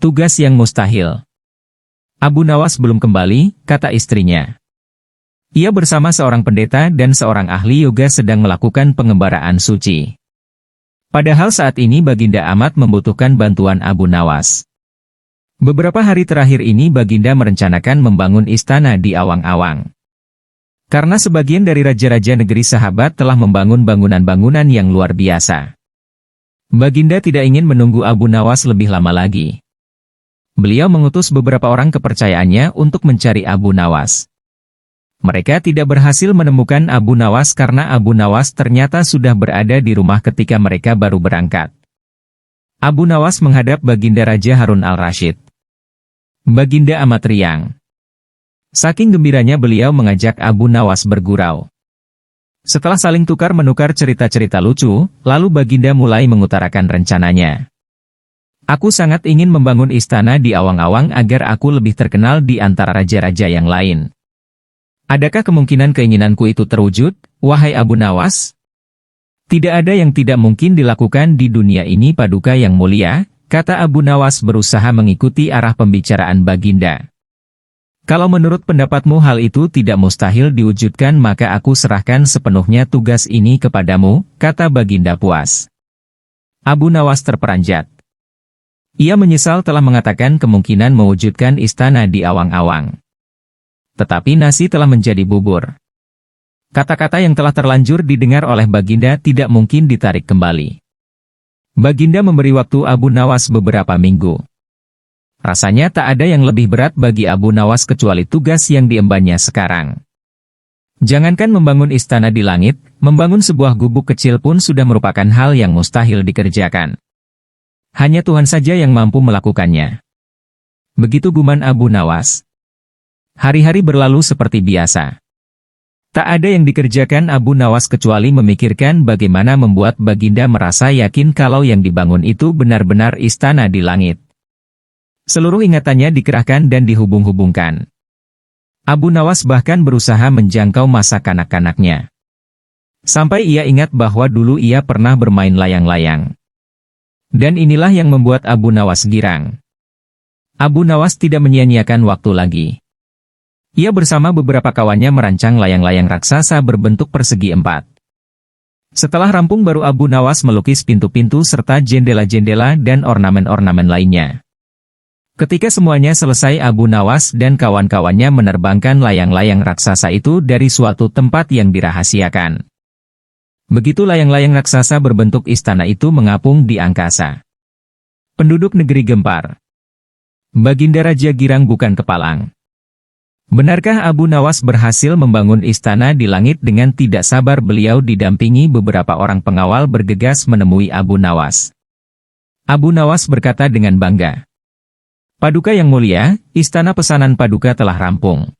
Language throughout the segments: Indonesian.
Tugas yang mustahil. Abu Nawas belum kembali, kata istrinya. Ia bersama seorang pendeta dan seorang ahli yoga sedang melakukan pengembaraan suci. Padahal saat ini Baginda amat membutuhkan bantuan Abu Nawas. Beberapa hari terakhir ini Baginda merencanakan membangun istana di awang-awang. Karena sebagian dari raja-raja negeri sahabat telah membangun bangunan-bangunan yang luar biasa. Baginda tidak ingin menunggu Abu Nawas lebih lama lagi. Beliau mengutus beberapa orang kepercayaannya untuk mencari Abu Nawas. Mereka tidak berhasil menemukan Abu Nawas karena Abu Nawas ternyata sudah berada di rumah ketika mereka baru berangkat. Abu Nawas menghadap Baginda Raja Harun al-Rashid. Baginda amat riang. Saking gembiranya beliau mengajak Abu Nawas bergurau. Setelah saling tukar-menukar cerita-cerita lucu, lalu Baginda mulai mengutarakan rencananya. Aku sangat ingin membangun istana di awang-awang agar aku lebih terkenal di antara raja-raja yang lain. Adakah kemungkinan keinginanku itu terwujud, wahai Abu Nawas? Tidak ada yang tidak mungkin dilakukan di dunia ini Paduka yang mulia, kata Abu Nawas berusaha mengikuti arah pembicaraan Baginda. Kalau menurut pendapatmu hal itu tidak mustahil diwujudkan maka aku serahkan sepenuhnya tugas ini kepadamu, kata Baginda puas. Abu Nawas terperanjat. Ia menyesal telah mengatakan kemungkinan mewujudkan istana di awang-awang. Tetapi nasi telah menjadi bubur. Kata-kata yang telah terlanjur didengar oleh Baginda tidak mungkin ditarik kembali. Baginda memberi waktu Abu Nawas beberapa minggu. Rasanya tak ada yang lebih berat bagi Abu Nawas kecuali tugas yang diembannya sekarang. Jangankan membangun istana di langit, membangun sebuah gubuk kecil pun sudah merupakan hal yang mustahil dikerjakan. Hanya Tuhan saja yang mampu melakukannya. Begitu guman Abu Nawas. Hari-hari berlalu seperti biasa. Tak ada yang dikerjakan Abu Nawas kecuali memikirkan bagaimana membuat Baginda merasa yakin kalau yang dibangun itu benar-benar istana di langit. Seluruh ingatannya dikerahkan dan dihubung-hubungkan. Abu Nawas bahkan berusaha menjangkau masa kanak-kanaknya. Sampai ia ingat bahwa dulu ia pernah bermain layang-layang. Dan inilah yang membuat Abu Nawas girang. Abu Nawas tidak menyia-nyiakan waktu lagi. Ia bersama beberapa kawannya merancang layang-layang raksasa berbentuk persegi 4. Setelah rampung baru Abu Nawas melukis pintu-pintu serta jendela-jendela dan ornamen-ornamen lainnya. Ketika semuanya selesai Abu Nawas dan kawan-kawannya menerbangkan layang-layang raksasa itu dari suatu tempat yang dirahasiakan. Begitu layang-layang raksasa berbentuk istana itu mengapung di angkasa. Penduduk negeri gempar. Baginda Raja girang bukan kepalang. Benarkah Abu Nawas berhasil membangun istana di langit? Dengan tidak sabar beliau didampingi beberapa orang pengawal bergegas menemui Abu Nawas. Abu Nawas berkata dengan bangga. Paduka yang mulia, istana pesanan Paduka telah rampung.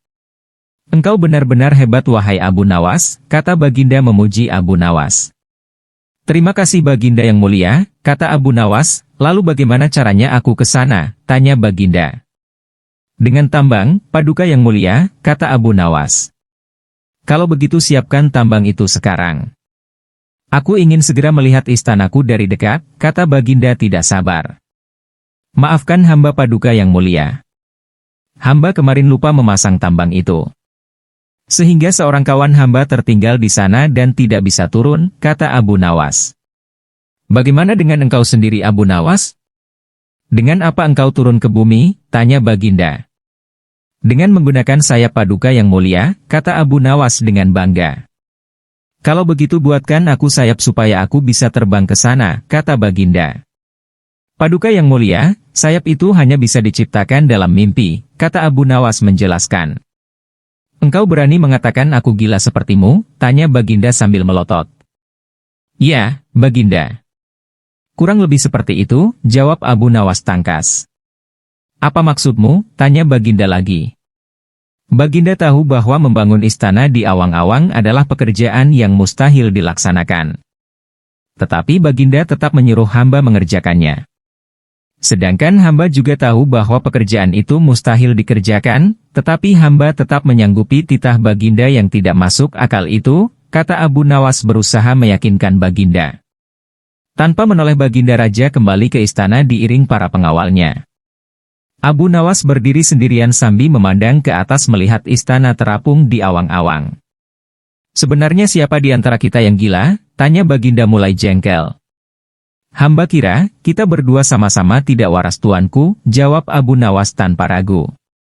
Engkau benar-benar hebat wahai Abu Nawas, kata Baginda memuji Abu Nawas. Terima kasih Baginda yang mulia, kata Abu Nawas, lalu bagaimana caranya aku ke sana, tanya Baginda. Dengan tambang, Paduka yang mulia, kata Abu Nawas. Kalau begitu siapkan tambang itu sekarang. Aku ingin segera melihat istanaku dari dekat, kata Baginda tidak sabar. Maafkan hamba Paduka yang mulia. Hamba kemarin lupa memasang tambang itu. Sehingga seorang kawan hamba tertinggal di sana dan tidak bisa turun, kata Abu Nawas. Bagaimana dengan engkau sendiri Abu Nawas? Dengan apa engkau turun ke bumi? Tanya Baginda. Dengan menggunakan sayap Paduka yang mulia, kata Abu Nawas dengan bangga. Kalau begitu buatkan aku sayap supaya aku bisa terbang ke sana, kata Baginda. Paduka yang mulia, sayap itu hanya bisa diciptakan dalam mimpi, kata Abu Nawas menjelaskan. Engkau berani mengatakan aku gila sepertimu? Tanya Baginda sambil melotot. Ya, Baginda. Kurang lebih seperti itu, jawab Abu Nawas tangkas. Apa maksudmu? Tanya Baginda lagi. Baginda tahu bahwa membangun istana di awang-awang adalah pekerjaan yang mustahil dilaksanakan. Tetapi Baginda tetap menyuruh hamba mengerjakannya. Sedangkan hamba juga tahu bahwa pekerjaan itu mustahil dikerjakan, tetapi hamba tetap menyanggupi titah Baginda yang tidak masuk akal itu, kata Abu Nawas berusaha meyakinkan Baginda. Tanpa menoleh Baginda Raja kembali ke istana diiring para pengawalnya. Abu Nawas berdiri sendirian sambil memandang ke atas melihat istana terapung di awang-awang. "Sebenarnya siapa di antara kita yang gila?" tanya Baginda mulai jengkel. "Hamba kira, kita berdua sama-sama tidak waras tuanku," jawab Abu Nawas tanpa ragu.